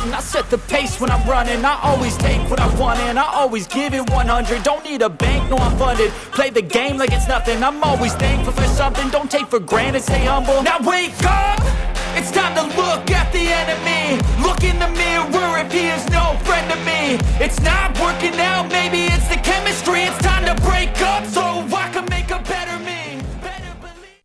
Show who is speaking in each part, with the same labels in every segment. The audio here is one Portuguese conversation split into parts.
Speaker 1: frontin'. I set the pace when I'm running. I always take what I want and I always give it 100. Don't need a bank, no I'm funded. Play the game like it's nothing. I'm always thankful for something. Don't take for granted, stay humble. Now wake up! It's time to look at the enemy. Look in the mirror if he is no friend to me. It's not working out, maybe it's the chemistry. It's time to break up so I can make a better me.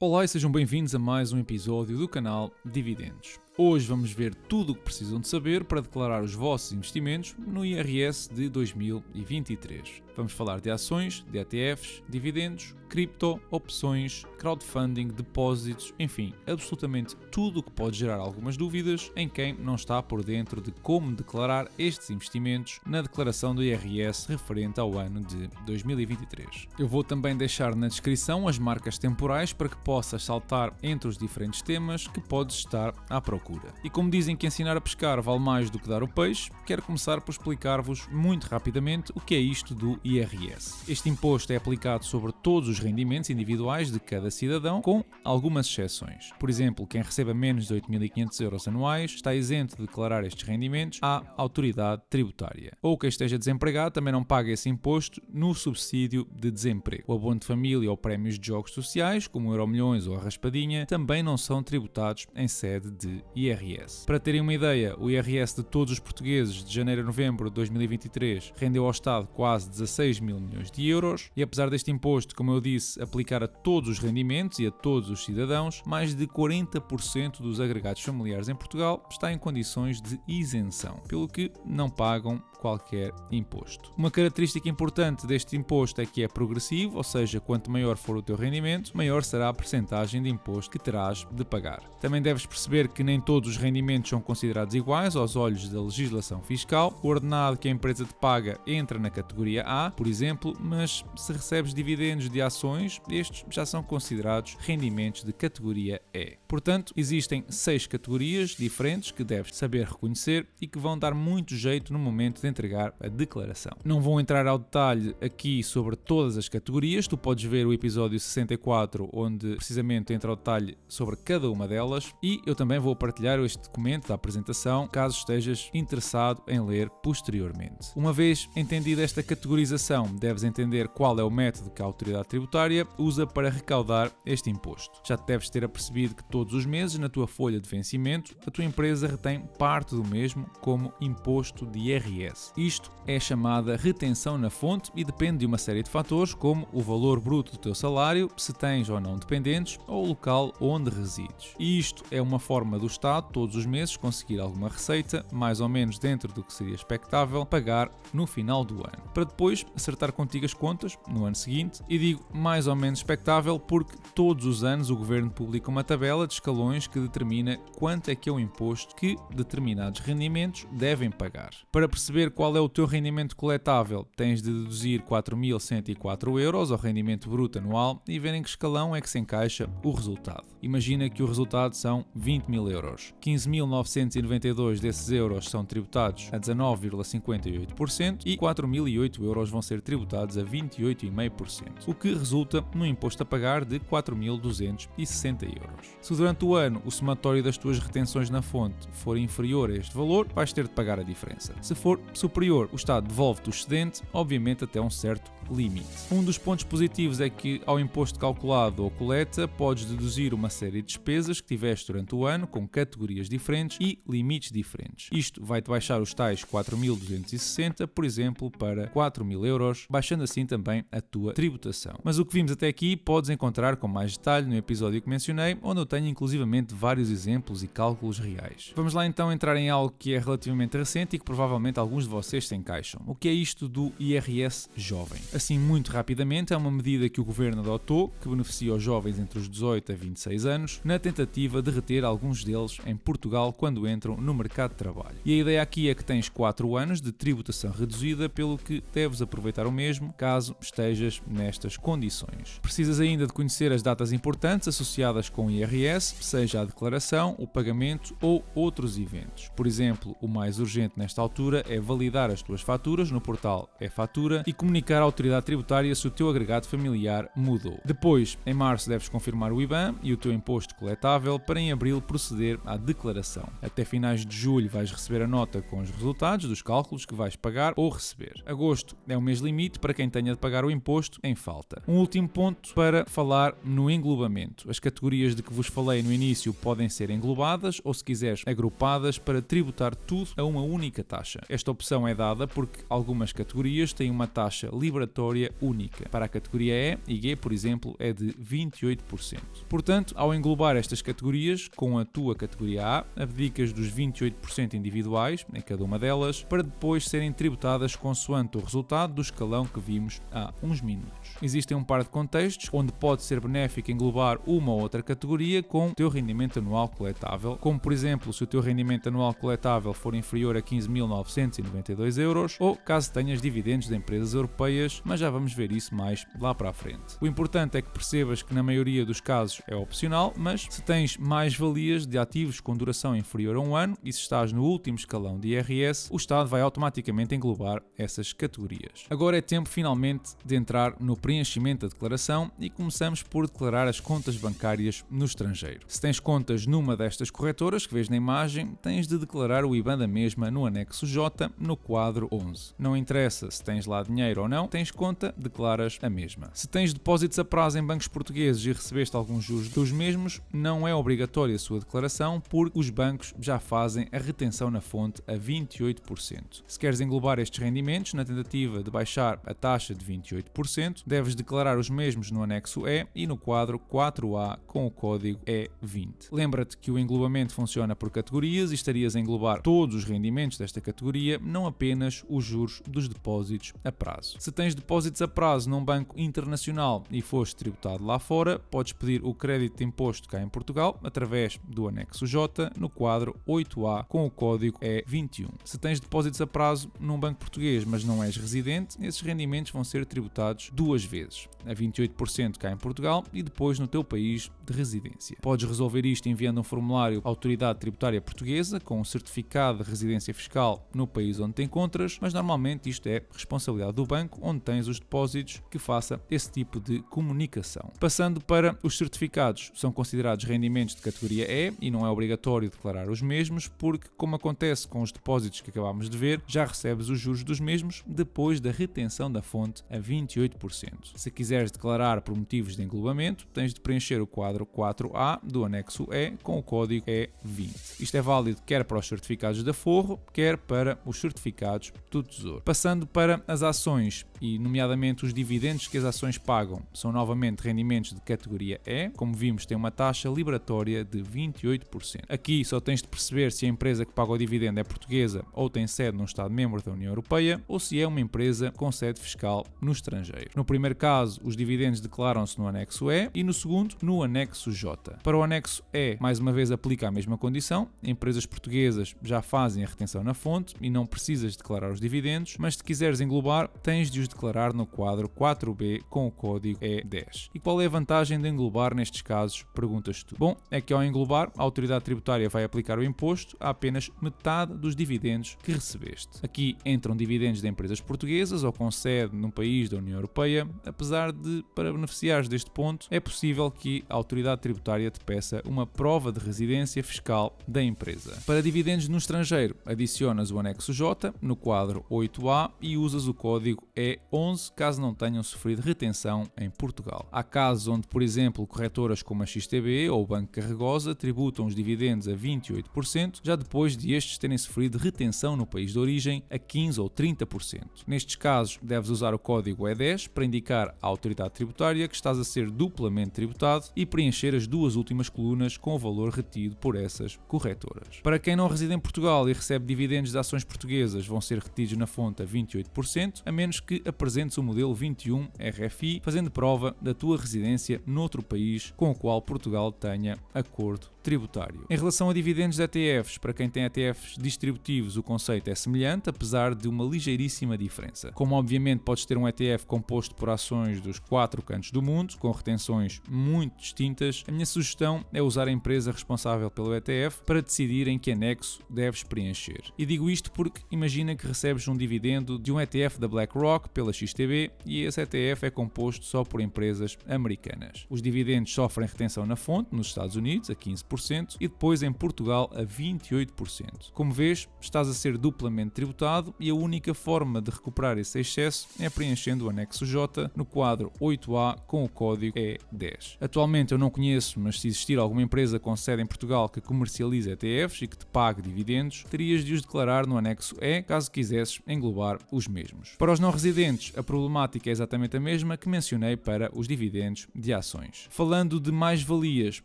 Speaker 2: Olá e sejam bem-vindos a mais um episódio do canal Dividendos. Hoje vamos ver tudo o que precisam de saber para declarar os vossos investimentos no IRS de 2023. Vamos falar de ações, de ETFs, dividendos, cripto, opções, crowdfunding, depósitos, enfim, absolutamente tudo o que pode gerar algumas dúvidas em quem não está por dentro de como declarar estes investimentos na declaração do IRS referente ao ano de 2023. Eu vou também deixar na descrição as marcas temporais para que possas saltar entre os diferentes temas que podes estar à procura. E como dizem que ensinar a pescar vale mais do que dar o peixe, quero começar por explicar-vos muito rapidamente o que é isto do IRS. Este imposto é aplicado sobre todos os rendimentos individuais de cada cidadão, com algumas exceções. Por exemplo, quem receba menos de 8.500 euros anuais está isento de declarar estes rendimentos à autoridade tributária. Ou quem esteja desempregado também não paga esse imposto no subsídio de desemprego. O abono de família ou prémios de jogos sociais, como o Euromilhões ou a Raspadinha, também não são tributados em sede de IRS. Para terem uma ideia, o IRS de todos os portugueses de janeiro a novembro de 2023 rendeu ao Estado quase 16 mil milhões de euros e apesar deste imposto, como eu disse, aplicar a todos os rendimentos e a todos os cidadãos, mais de 40% dos agregados familiares em Portugal está em condições de isenção, pelo que não pagam qualquer imposto. Uma característica importante deste imposto é que é progressivo, ou seja, quanto maior for o teu rendimento, maior será a percentagem de imposto que terás de pagar. Também deves perceber que nem todos os rendimentos são considerados iguais aos olhos da legislação fiscal. O ordenado que a empresa te paga entra na categoria A, por exemplo, mas se recebes dividendos de ações, estes já são considerados rendimentos de categoria E. Portanto, existem 6 categorias diferentes que deves saber reconhecer e que vão dar muito jeito no momento de entregar a declaração. Não vou entrar ao detalhe aqui sobre todas as categorias, tu podes ver o episódio 64, onde precisamente entra ao detalhe sobre cada uma delas, e eu também vou partilhar este documento da apresentação, caso estejas interessado em ler posteriormente. Uma vez entendida esta categorização, deves entender qual é o método que a autoridade tributária usa para recaudar este imposto. Já te deves ter apercebido que todos os meses, na tua folha de vencimento, a tua empresa retém parte do mesmo como imposto de IRS. Isto é chamada retenção na fonte e depende de uma série de fatores como o valor bruto do teu salário, se tens ou não dependentes ou o local onde resides. E isto é uma forma do Estado, todos os meses, conseguir alguma receita, mais ou menos dentro do que seria expectável, pagar no final do ano, para depois acertar contigo as contas no ano seguinte. E digo mais ou menos expectável porque todos os anos o Governo publica uma tabela de escalões que determina quanto é que é o imposto que determinados rendimentos devem pagar. Para perceber qual é o teu rendimento coletável, tens de deduzir 4.104 euros ao rendimento bruto anual e ver em que escalão é que se encaixa o resultado. Imagina que o resultado são 20 mil euros. 15.992 desses euros são tributados a 19,58% e 4.008 euros vão ser tributados a 28,5%, o que resulta num imposto a pagar de 4.260 euros. Se durante o ano o somatório das tuas retenções na fonte for inferior a este valor, vais ter de pagar a diferença. Se for superior, o Estado devolve-te o excedente, obviamente até um certo limite. Um dos pontos positivos é que ao imposto calculado ou coleta podes deduzir uma série de despesas que tiveste durante o ano com categorias diferentes e limites diferentes. Isto vai-te baixar os tais 4.260, por exemplo, para 4.000 euros, baixando assim também a tua tributação. Mas o que vimos até aqui podes encontrar com mais detalhe no episódio que mencionei, onde eu tenho inclusivamente vários exemplos e cálculos reais. Vamos lá então entrar em algo que é relativamente recente e que provavelmente alguns de vocês se encaixam. O que é isto do IRS jovem? Assim, muito rapidamente, é uma medida que o Governo adotou, que beneficia os jovens entre os 18 a 26 anos, na tentativa de reter alguns deles em Portugal quando entram no mercado de trabalho. E a ideia aqui é que tens 4 anos de tributação reduzida, pelo que deves aproveitar o mesmo caso estejas nestas condições. Precisas ainda de conhecer as datas importantes associadas com o IRS, seja a declaração, o pagamento ou outros eventos. Por exemplo, o mais urgente nesta altura é validar as tuas faturas no portal e-Fatura e comunicar à autoridade autoridade tributária se o teu agregado familiar mudou. Depois, em março, deves confirmar o IBAN e o teu imposto coletável para em abril proceder à declaração. Até finais de julho vais receber a nota com os resultados dos cálculos que vais pagar ou receber. Agosto é o mês limite para quem tenha de pagar o imposto em falta. Um último ponto para falar no englobamento. As categorias de que vos falei no início podem ser englobadas ou, se quiseres, agrupadas para tributar tudo a uma única taxa. Esta opção é dada porque algumas categorias têm uma taxa liberatória única. Para a categoria E e G, por exemplo, é de 28%. Portanto, ao englobar estas categorias com a tua categoria A, abdicas dos 28% individuais em cada uma delas para depois serem tributadas consoante o resultado do escalão que vimos há uns minutos. Existem um par de contextos onde pode ser benéfico englobar uma ou outra categoria com o teu rendimento anual coletável, como por exemplo se o teu rendimento anual coletável for inferior a 15.992 euros ou caso tenhas dividendos de empresas europeias, mas já vamos ver isso mais lá para a frente. O importante é que percebas que na maioria dos casos é opcional, mas se tens mais-valias de ativos com duração inferior a um ano e se estás no último escalão de IRS, o Estado vai automaticamente englobar essas categorias. Agora é tempo finalmente de entrar no preenchimento da declaração e começamos por declarar as contas bancárias no estrangeiro. Se tens contas numa destas corretoras que vês na imagem, tens de declarar o IBAN da mesma no anexo J no quadro 11. Não interessa se tens lá dinheiro ou não, tens conta, declaras a mesma. Se tens depósitos a prazo em bancos portugueses e recebeste alguns juros dos mesmos, não é obrigatória a sua declaração porque os bancos já fazem a retenção na fonte a 28%. Se queres englobar estes rendimentos na tentativa de baixar a taxa de 28%, deves declarar os mesmos no anexo E e no quadro 4A com o código E20. Lembra-te que o englobamento funciona por categorias e estarias a englobar todos os rendimentos desta categoria, não apenas os juros dos depósitos a prazo. Se tens depósitos a prazo num banco internacional e foste tributado lá fora, podes pedir o crédito de imposto cá em Portugal através do anexo J no quadro 8A com o código E21. Se tens depósitos a prazo num banco português mas não és residente, esses rendimentos vão ser tributados duas vezes, a 28% cá em Portugal e depois no teu país de residência. Podes resolver isto enviando um formulário à Autoridade Tributária Portuguesa com um certificado de residência fiscal no país onde te encontras, mas normalmente isto é responsabilidade do banco onde tens os depósitos que faça esse tipo de comunicação. Passando para os certificados, são considerados rendimentos de categoria E não é obrigatório declarar os mesmos porque, como acontece com os depósitos que acabámos de ver, já recebes os juros dos mesmos depois da retenção da fonte a 28%. Se quiseres declarar por motivos de englobamento, tens de preencher o quadro 4A do anexo E com o código E20. Isto é válido quer para os certificados de aforro, quer para os certificados do Tesouro. Passando para as ações e, nomeadamente, os dividendos que as ações pagam, são novamente rendimentos de categoria E. Como vimos, tem uma taxa liberatória de 28%. Aqui só tens de perceber se a empresa que paga o dividendo é portuguesa ou tem sede num Estado-membro da União Europeia ou se é uma empresa com sede fiscal no estrangeiro. No primeiro caso, os dividendos declaram-se no anexo E e no segundo, no anexo J. Para o anexo E, mais uma vez aplica a mesma condição. Empresas portuguesas já fazem a retenção na fonte e não precisas declarar os dividendos, mas se quiseres englobar, tens de os declarar no quadro 4B com o código E10. E qual é a vantagem de englobar nestes casos? Perguntas tu. Bom, é que ao englobar, a autoridade tributária vai aplicar o imposto a apenas metade dos dividendos que recebeste. Aqui entram dividendos de empresas portuguesas ou com sede num país da União Europeia, apesar de, para beneficiares deste ponto, é possível que a autoridade tributária te peça uma prova de residência fiscal da empresa. Para dividendos no estrangeiro, adicionas o anexo J no quadro 8A e usas o código E11 caso não tenham sofrido retenção em Portugal. Há casos onde, por exemplo, corretoras como a XTB ou o Banco Carregosa tributam os dividendos a 28%, já depois de estes terem sofrido retenção no país de origem a 15% ou 30%. Nestes casos, deves usar o código E10 para indicar à autoridade tributária que estás a ser duplamente tributado e preencher as duas últimas colunas com o valor retido por essas corretoras. Para quem não reside em Portugal e recebe dividendos de ações portuguesas, vão ser retidos na fonte a 28%, a menos que apresentes o modelo 21 RFI, fazendo prova da tua residência noutro país com o qual Portugal tenha acordo tributário. Em relação a dividendos de ETFs, para quem tem ETFs distributivos, o conceito é semelhante, apesar de uma ligeiríssima diferença. Como obviamente podes ter um ETF composto por ações dos 4 cantos do mundo, com retenções muito distintas, a minha sugestão é usar a empresa responsável pelo ETF para decidir em que anexo deves preencher. E digo isto porque imagina que recebes um dividendo de um ETF da BlackRock pela XTB e esse ETF é composto só por empresas americanas. Os dividendos sofrem retenção na fonte, nos Estados Unidos, a 15%, e depois em Portugal, a 28%. Como vês, estás a ser duplamente tributado e a única forma de recuperar esse excesso é preenchendo o anexo J no quadro 8A com o código E10. Atualmente eu não conheço, mas se existir alguma empresa com sede em Portugal que comercialize ETFs e que te pague dividendos, terias de os declarar no anexo E, caso quisesses englobar os mesmos. Para os não residentes, a problemática é exatamente a mesma que mencionei para os dividendos de ações. Falando de mais-valias,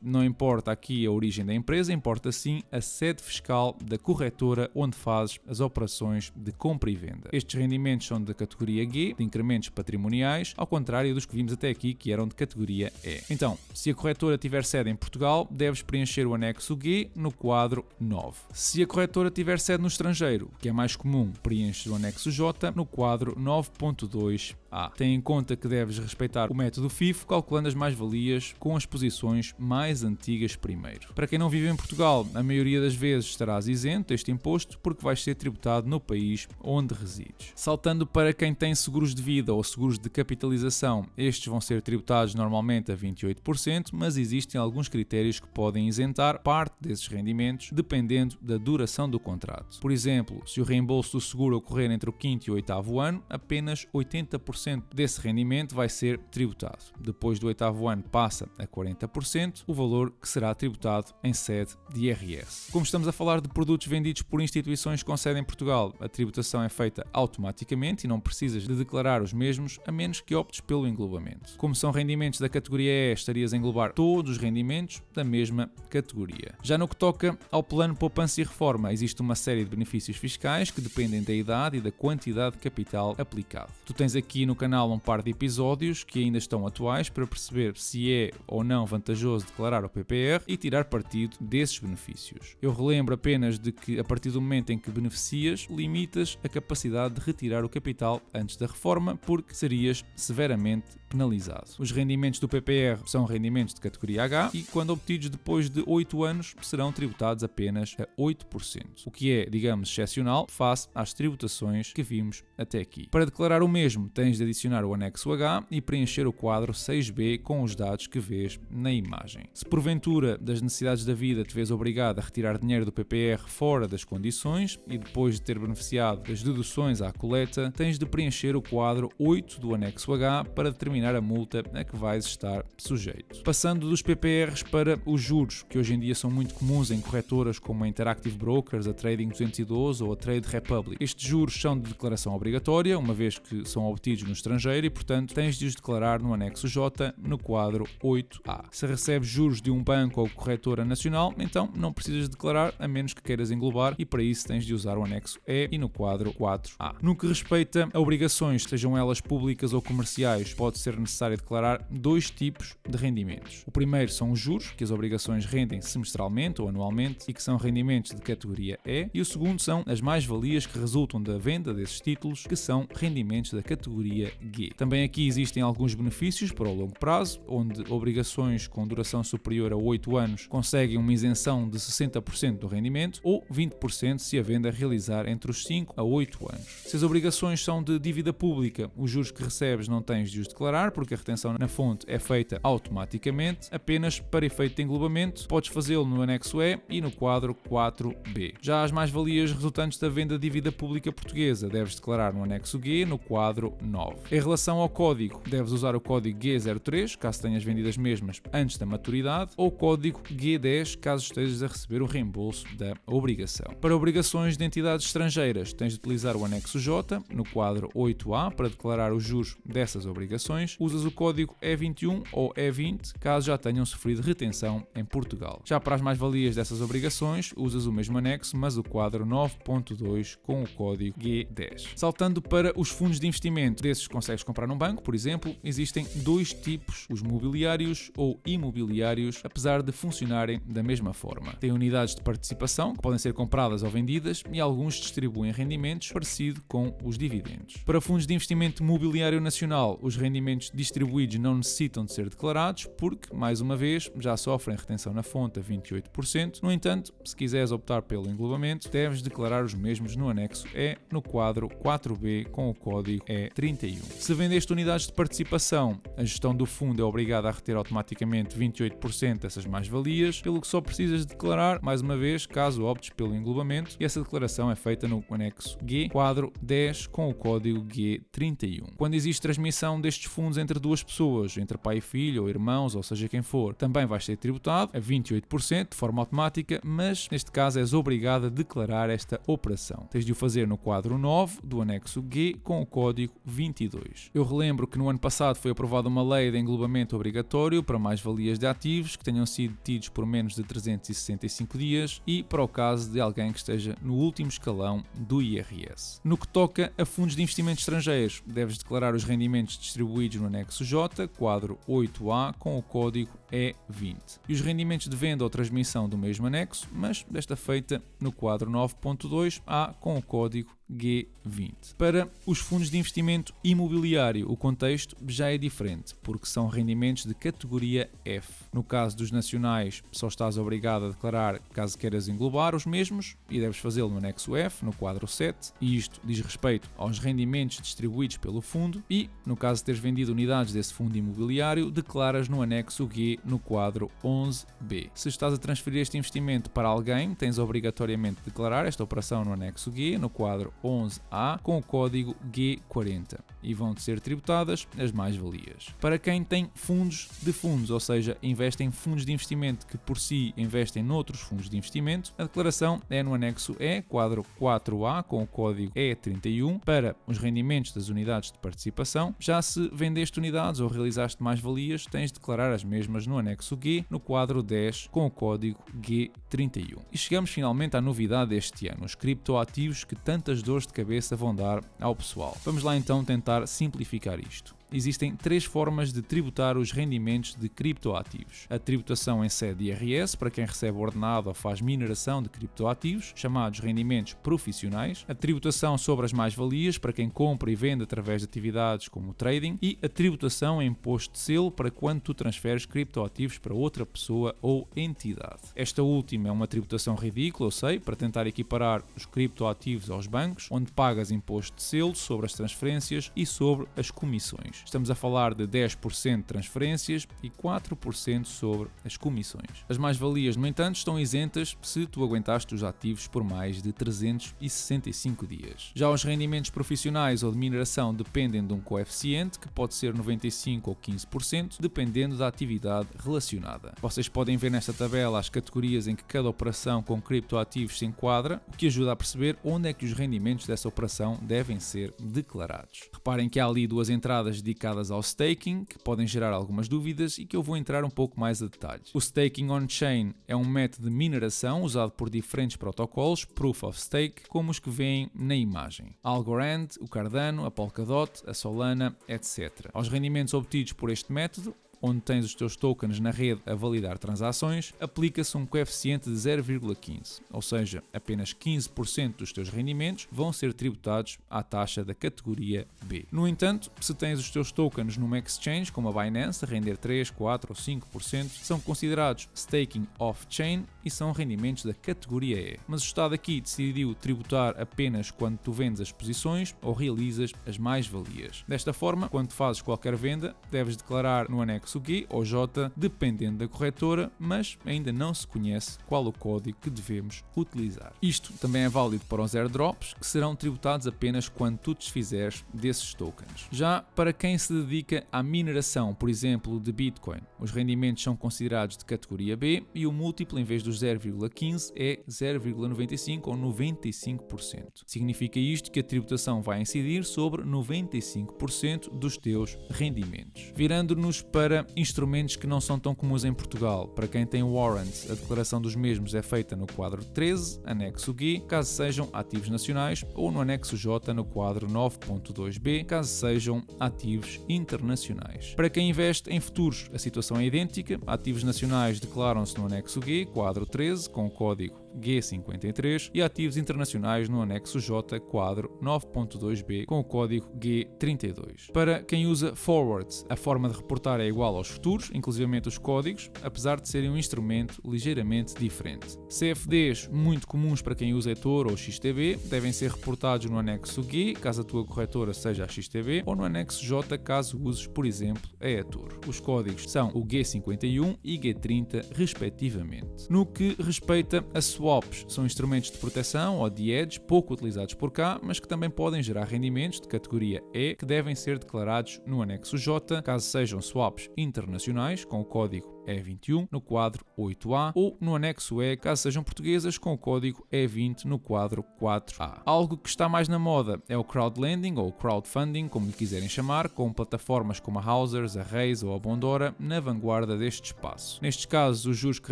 Speaker 2: não importa aqui a origem da empresa, importa sim a sede fiscal da corretora onde fazes as operações de compra e venda. Estes rendimentos são da categoria G, de incrementos patrimoniais, ao contrário dos que vimos até aqui, que eram de categoria E. Então, se a corretora tiver sede em Portugal, deves preencher o anexo G no quadro 9. Se a corretora tiver sede no estrangeiro, que é mais comum, preenches o anexo J no quadro 9.2A. Tem em conta que deves respeitar o método FIFO, calculando as mais-valias com as posições mais antigas primeiro. Para quem não vive em Portugal, a maioria das vezes estarás isento deste imposto porque vais ser tributado no país onde resides. Saltando para quem tem seguros de vida ou seguros de capitalização, estes vão ser tributados normalmente a 28%, mas existem alguns critérios que podem isentar parte desses rendimentos dependendo da duração do contrato. Por exemplo, se o reembolso do seguro ocorrer entre o 5º e o 8º ano, apenas 80% desse rendimento vai ser tributado. Depois do 8º ano passa a 40%, o valor que será tributado em sede de IRS. Como estamos a falar de produtos vendidos por instituições com sede em Portugal, a tributação é feita automaticamente e não precisas de declarar os mesmos, a menos que optes pelo englobamento. Como são rendimentos da categoria E, estarias a englobar todos os rendimentos da mesma categoria. Já no que toca ao plano poupança e reforma, existe uma série de benefícios fiscais que dependem da idade e da quantidade de capital aplicado. Tu tens aqui no canal um par de episódios que ainda estão atuais para perceber se é ou não vantajoso declarar o PPR e tirar partido desses benefícios. Eu relembro apenas de que a partir do momento em que beneficias, limitas a capacidade de retirar o capital antes da reforma porque serias severamente penalizado. Os rendimentos do PPR são rendimentos de categoria H e quando obtidos depois de 8 anos serão tributados apenas a 8%, o que é, digamos, excepcional face às tributações que vimos até aqui. Para declarar o mesmo, tens de adicionar o anexo H e preencher o quadro 6B com os dados que vês na imagem. Se porventura das necessidades da vida te vês obrigado a retirar dinheiro do PPR fora das condições e depois de ter beneficiado das deduções à coleta, tens de preencher o quadro 8 do anexo H para determinar a multa a que vais estar sujeito. Passando dos PPRs para os juros, que hoje em dia são muito comuns em corretoras como a Interactive Brokers, a Trading 212 ou a Trade Republic. Estes juros são de declaração obrigatória, uma vez que são obtidos no estrangeiro e, portanto, tens de os declarar no anexo J no quadro 8A. Se recebes juros de um banco ou corretora nacional, então não precisas declarar, a menos que queiras englobar, e para isso tens de usar o anexo E e no quadro 4A. No que respeita a obrigações, sejam elas públicas ou comerciais, pode ser necessário declarar dois tipos de rendimentos. O primeiro são os juros, que as obrigações rendem semestralmente ou anualmente e que são rendimentos de categoria E, e o segundo são as mais-valias que resultam da venda desses títulos, que são rendimentos da categoria G. Também aqui existem alguns benefícios para o longo prazo, onde obrigações com duração superior a 8 anos conseguem uma isenção de 60% do rendimento ou 20% se a venda realizar entre os 5 a 8 anos. Se as obrigações são de dívida pública, os juros que recebes não tens de os declarar porque a retenção na fonte é feita automaticamente, apenas para efeito de englobamento podes fazê-lo no anexo E e no quadro 4B. Já as mais-valias resultantes da venda de dívida pública portuguesa deves declarar no anexo G no quadro 9. Em relação ao código, deves usar o código G03 caso tenhas vendido as mesmas antes da maturidade ou o código G10 caso estejas a receber o reembolso da obrigação. Para obrigações de entidades estrangeiras, tens de utilizar o anexo J no quadro 8A para declarar os juros dessas obrigações. Usas o código E21 ou E20 caso já tenham sofrido retenção em Portugal. Já para as mais-valias dessas obrigações, usas o mesmo anexo, mas o quadro 9.2 com o código G10. Saltando para os fundos de investimento, desses consegues comprar num banco, por exemplo, existem dois tipos, os mobiliários ou imobiliários, apesar de funcionar funcionarem da mesma forma. Tem unidades de participação que podem ser compradas ou vendidas e alguns distribuem rendimentos parecido com os dividendos. Para fundos de investimento mobiliário nacional, os rendimentos distribuídos não necessitam de ser declarados porque, mais uma vez, já sofrem retenção na fonte a 28%. No entanto, se quiseres optar pelo englobamento, deves declarar os mesmos no anexo E, no quadro 4B com o código E31. Se vendeste unidades de participação, a gestão do fundo é obrigada a reter automaticamente 28% dessas mais-valias, pelo que só precisas declarar, mais uma vez, caso optes pelo englobamento, e essa declaração é feita no anexo G, quadro 10 com o código G31. Quando existe transmissão destes fundos entre duas pessoas, entre pai e filho, ou irmãos, ou seja quem for, também vais ser tributado a 28% de forma automática, mas neste caso és obrigado a declarar esta operação. Tens de o fazer no quadro 9 do anexo G com o código 22. Eu relembro que no ano passado foi aprovada uma lei de englobamento obrigatório para mais-valias de ativos que tenham sido tidos por menos de 365 dias e para o caso de alguém que esteja no último escalão do IRS. No que toca a fundos de investimento estrangeiros, deves declarar os rendimentos distribuídos no anexo J, quadro 8A, com o código E20. E os rendimentos de venda ou transmissão do mesmo anexo, mas desta feita no quadro 9.2A, com o código G20. Para os fundos de investimento imobiliário, o contexto já é diferente, porque são rendimentos de categoria F. No caso dos nacionais, só estás obrigado a declarar caso queiras englobar os mesmos e deves fazê-lo no anexo F, no quadro 7, e isto diz respeito aos rendimentos distribuídos pelo fundo e, no caso de teres vendido unidades desse fundo imobiliário, declaras no anexo G, no quadro 11B. Se estás a transferir este investimento para alguém, tens obrigatoriamente de declarar esta operação no anexo G, no quadro 11A, com o código G40, e vão-te ser tributadas as mais-valias. Para quem tem fundos de fundos, ou seja, investe em fundos de investimento que por si investem noutros fundos de investimento, a declaração é no anexo E, quadro 4A, com o código E31, para os rendimentos das unidades de participação. Já se vendeste unidades ou realizaste mais-valias, tens de declarar as mesmas no anexo G, no quadro 10, com o código G31. E chegamos finalmente à novidade deste ano, os criptoativos que tantas dores de cabeça vão dar ao pessoal. Vamos lá então tentar simplificar isto. Existem três formas de tributar os rendimentos de criptoativos. A tributação em sede IRS, para quem recebe ordenado ou faz mineração de criptoativos, chamados rendimentos profissionais. A tributação sobre as mais-valias, para quem compra e vende através de atividades como o trading. E a tributação em imposto de selo, para quando tu transferes criptoativos para outra pessoa ou entidade. Esta última é uma tributação ridícula, eu sei, para tentar equiparar os criptoativos aos bancos, onde pagas imposto de selo sobre as transferências e sobre as comissões. Estamos a falar de 10% de transferências e 4% sobre as comissões. As mais-valias, no entanto, estão isentas se tu aguentaste os ativos por mais de 365 dias. Já os rendimentos profissionais ou de mineração dependem de um coeficiente que pode ser 95% ou 15%, dependendo da atividade relacionada. Vocês podem ver nesta tabela as categorias em que cada operação com criptoativos se enquadra, o que ajuda a perceber onde é que os rendimentos dessa operação devem ser declarados. Reparem que há ali duas entradas dedicadas ao staking, que podem gerar algumas dúvidas e que eu vou entrar um pouco mais a detalhes. O staking on-chain é um método de mineração usado por diferentes protocolos, Proof of Stake, como os que veem na imagem. Algorand, o Cardano, a Polkadot, a Solana, etc. Aos rendimentos obtidos por este método, onde tens os teus tokens na rede a validar transações, aplica-se um coeficiente de 0,15, ou seja, apenas 15% dos teus rendimentos vão ser tributados à taxa da categoria B. No entanto, se tens os teus tokens numa exchange, como a Binance, a render 3, 4 ou 5%, são considerados staking off-chain e são rendimentos da categoria E. Mas o Estado aqui decidiu tributar apenas quando tu vendes as posições ou realizas as mais-valias. Desta forma, quando fazes qualquer venda, deves declarar no anexo G ou J, dependendo da corretora, mas ainda não se conhece qual o código que devemos utilizar. Isto também é válido para os airdrops, que serão tributados apenas quando tu desfizeres desses tokens. Já para quem se dedica à mineração, por exemplo, de Bitcoin, os rendimentos são considerados de categoria B e o múltiplo, em vez dos 0,15, é 0,95 ou 95%. Significa isto que a tributação vai incidir sobre 95% dos teus rendimentos. Virando-nos para para instrumentos que não são tão comuns em Portugal. Para quem tem warrants, a declaração dos mesmos é feita no quadro 13, anexo G, caso sejam ativos nacionais, ou no anexo J no quadro 9.2b, caso sejam ativos internacionais. Para quem investe em futuros, a situação é idêntica. Ativos nacionais declaram-se no anexo G, quadro 13, com o código G53, e ativos internacionais no anexo J, quadro 9.2b, com o código G32. Para quem usa forwards, a forma de reportar é igual aos futuros, inclusivamente os códigos, apesar de serem um instrumento ligeiramente diferente. CFDs, muito comuns para quem usa eToro ou XTB, devem ser reportados no anexo G, caso a tua corretora seja a XTB, ou no anexo J, caso uses, por exemplo, a eToro. Os códigos são o G51 e G30, respectivamente. No que respeita a swaps, são instrumentos de proteção ou de hedge pouco utilizados por cá, mas que também podem gerar rendimentos de categoria E, que devem ser declarados no anexo J, caso sejam swaps internacionais, com o código E21 no quadro 8A, ou no anexo E, caso sejam portuguesas, com o código E20 no quadro 4A. Algo que está mais na moda é o crowdlending ou crowdfunding, como lhe quiserem chamar, com plataformas como a Housers, a Raise ou a Bondora na vanguarda deste espaço. Nestes casos, os juros que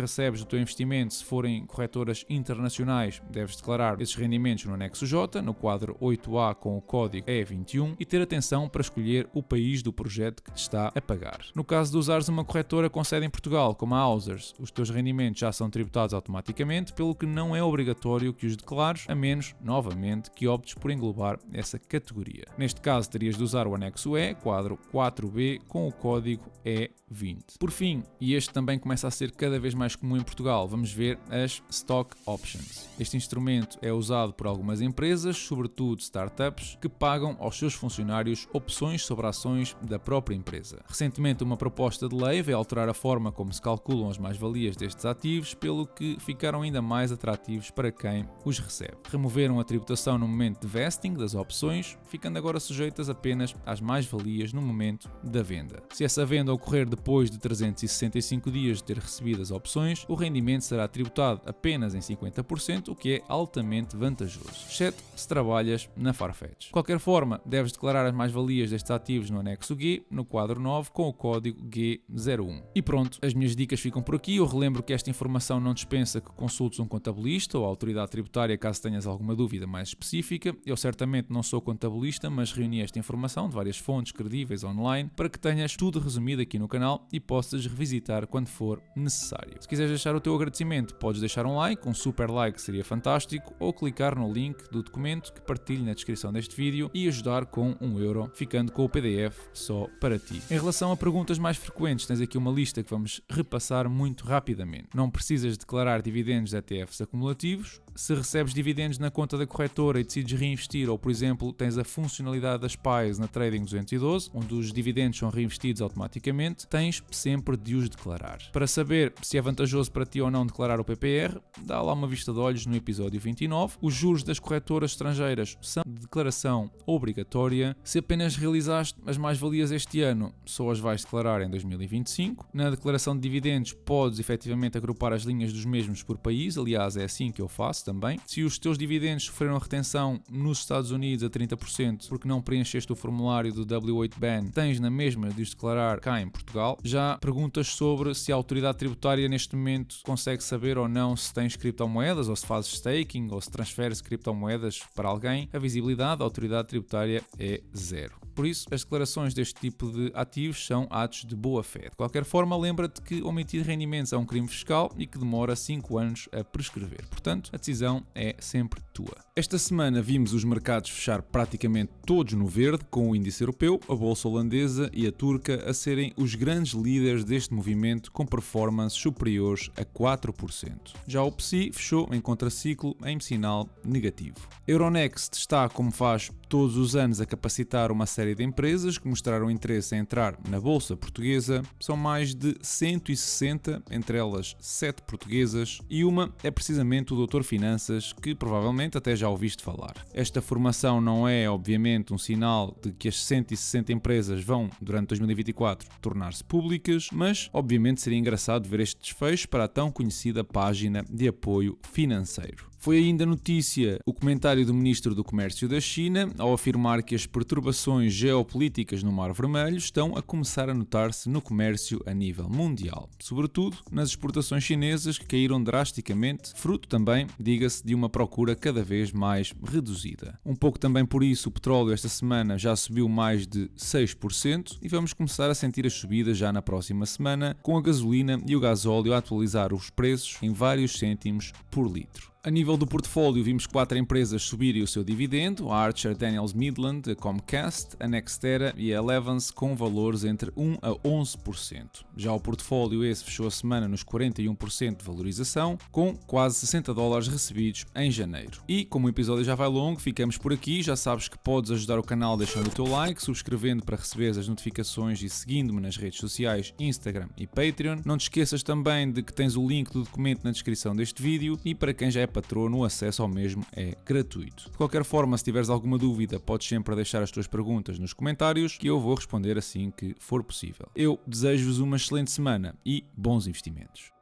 Speaker 2: recebes do teu investimento, se forem corretoras internacionais, deves declarar esses rendimentos no anexo J, no quadro 8A, com o código E21, e ter atenção para escolher o país do projeto que te está a pagar. No caso de usares uma corretora com sede em Portugal, como a Housers, os teus rendimentos já são tributados automaticamente, pelo que não é obrigatório que os declares, a menos, novamente, que optes por englobar essa categoria. Neste caso, terias de usar o anexo E, quadro 4B, com o código E20. Por fim, e este também começa a ser cada vez mais comum em Portugal, vamos ver as Stock Options. Este instrumento é usado por algumas empresas, sobretudo startups, que pagam aos seus funcionários opções sobre ações da própria empresa. Recentemente, uma proposta de lei veio alterar a forma como se calculam as mais-valias destes ativos, pelo que ficaram ainda mais atrativos para quem os recebe. Removeram a tributação no momento de vesting das opções, ficando agora sujeitas apenas às mais-valias no momento da venda. Se essa venda ocorrer depois de 365 dias de ter recebido as opções, o rendimento será tributado apenas em 50%, o que é altamente vantajoso, exceto se trabalhas na Farfetch. De qualquer forma, deves declarar as mais-valias destes ativos no anexo G, no quadro 9, com o código G01. E pronto, as minhas dicas ficam por aqui. Eu relembro que esta informação não dispensa que consultes um contabilista ou a autoridade tributária caso tenhas alguma dúvida mais específica. Eu certamente não sou contabilista, mas reuni esta informação de várias fontes credíveis online para que tenhas tudo resumido aqui no canal e possas revisitar quando for necessário. Se quiseres deixar o teu agradecimento, podes deixar um like, um super like seria fantástico, ou clicar no link do documento que partilho na descrição deste vídeo e ajudar com €1, ficando com o PDF só para ti. Em relação a perguntas mais frequentes, tens aqui uma lista que vamos repassar muito rapidamente. Não precisas declarar dividendos de ETFs acumulativos. Se recebes dividendos na conta da corretora e decides reinvestir, ou por exemplo tens a funcionalidade das PAIs na Trading 212, onde os dividendos são reinvestidos automaticamente, tens sempre de os declarar. Para saber se é vantajoso para ti ou não declarar o PPR, dá lá uma vista de olhos no episódio 29. Os juros das corretoras estrangeiras são de declaração obrigatória. Se apenas realizaste as mais-valias este ano, só as vais declarar em 2025. Na declaração de dividendos podes efetivamente agrupar as linhas dos mesmos por país, aliás é assim que eu faço também. Se os teus dividendos sofreram retenção nos Estados Unidos a 30% porque não preencheste o formulário do W8BAN, tens na mesma de os declarar cá em Portugal. Já perguntas sobre se a autoridade tributária neste momento consegue saber ou não se tens criptomoedas, ou se fazes staking, ou se transferes criptomoedas para alguém, a visibilidade da autoridade tributária é zero. Por isso, as declarações deste tipo de ativos são atos de boa fé. De qualquer forma, lembra-te que omitir rendimentos é um crime fiscal e que demora 5 anos a prescrever. Portanto, a decisão é sempre tua. Esta semana vimos os mercados fechar praticamente todos no verde, com o índice europeu, a bolsa holandesa e a turca a serem os grandes líderes deste movimento com performances superiores a 4%. Já o PSI fechou em contraciclo em sinal negativo. Euronext está, como faz todos os anos, a capacitar uma série de empresas que mostraram interesse em entrar na bolsa portuguesa. São mais de 160, entre elas 7 portuguesas, e uma é precisamente o Dr. Finanças, que provavelmente até já ouviste falar. Esta formação não é, obviamente, um sinal de que as 160 empresas vão, durante 2024, tornar-se públicas, mas, obviamente, seria engraçado ver este desfecho para a tão conhecida página de apoio financeiro. Foi ainda notícia o comentário do Ministro do Comércio da China ao afirmar que as perturbações geopolíticas no Mar Vermelho estão a começar a notar-se no comércio a nível mundial, sobretudo nas exportações chinesas que caíram drasticamente, fruto também, diga-se, de uma procura cada vez mais reduzida. Um pouco também por isso o petróleo esta semana já subiu mais de 6% e vamos começar a sentir as subidas já na próxima semana, com a gasolina e o gasóleo a atualizar os preços em vários cêntimos por litro. A nível do portfólio, vimos 4 empresas subirem o seu dividendo: a Archer Daniels Midland, a Comcast, a Nextera e a Elevance, com valores entre 1% a 11%. Já o portfólio esse fechou a semana nos 41% de valorização, com quase $60 recebidos em janeiro. E como o episódio já vai longo, ficamos por aqui. Já sabes que podes ajudar o canal deixando o teu like, subscrevendo para receber as notificações e seguindo-me nas redes sociais Instagram e Patreon. Não te esqueças também de que tens o link do documento na descrição deste vídeo e para quem já é patrono, o acesso ao mesmo é gratuito. De qualquer forma, se tiveres alguma dúvida, podes sempre deixar as tuas perguntas nos comentários que eu vou responder assim que for possível. Eu desejo-vos uma excelente semana e bons investimentos.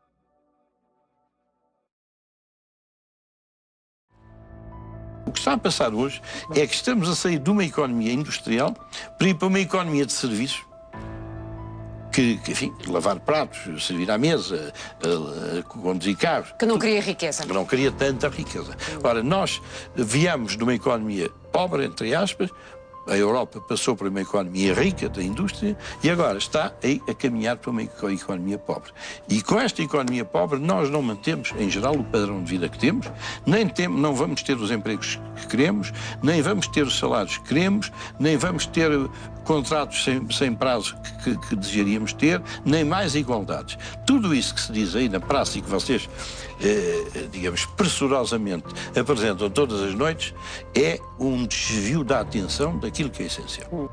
Speaker 3: O que está a passar hoje é que estamos a sair de uma economia industrial para ir para uma economia de serviços. Enfim, lavar pratos, servir à mesa, conduzir carros.
Speaker 4: Que não cria riqueza.
Speaker 3: Que não cria tanta riqueza. Ora, nós viemos de uma economia pobre, entre aspas, a Europa passou para uma economia rica da indústria e agora está aí a caminhar para uma economia pobre. E com esta economia pobre nós não mantemos, em geral, o padrão de vida que temos, não vamos ter os empregos que queremos, nem vamos ter os salários que queremos, nem vamos ter contratos sem prazo que desejaríamos ter, nem mais igualdades. Tudo isso que se diz aí na praça e que vocês, digamos, pressurosamente apresentam todas as noites, é um desvio da atenção daquilo que é essencial.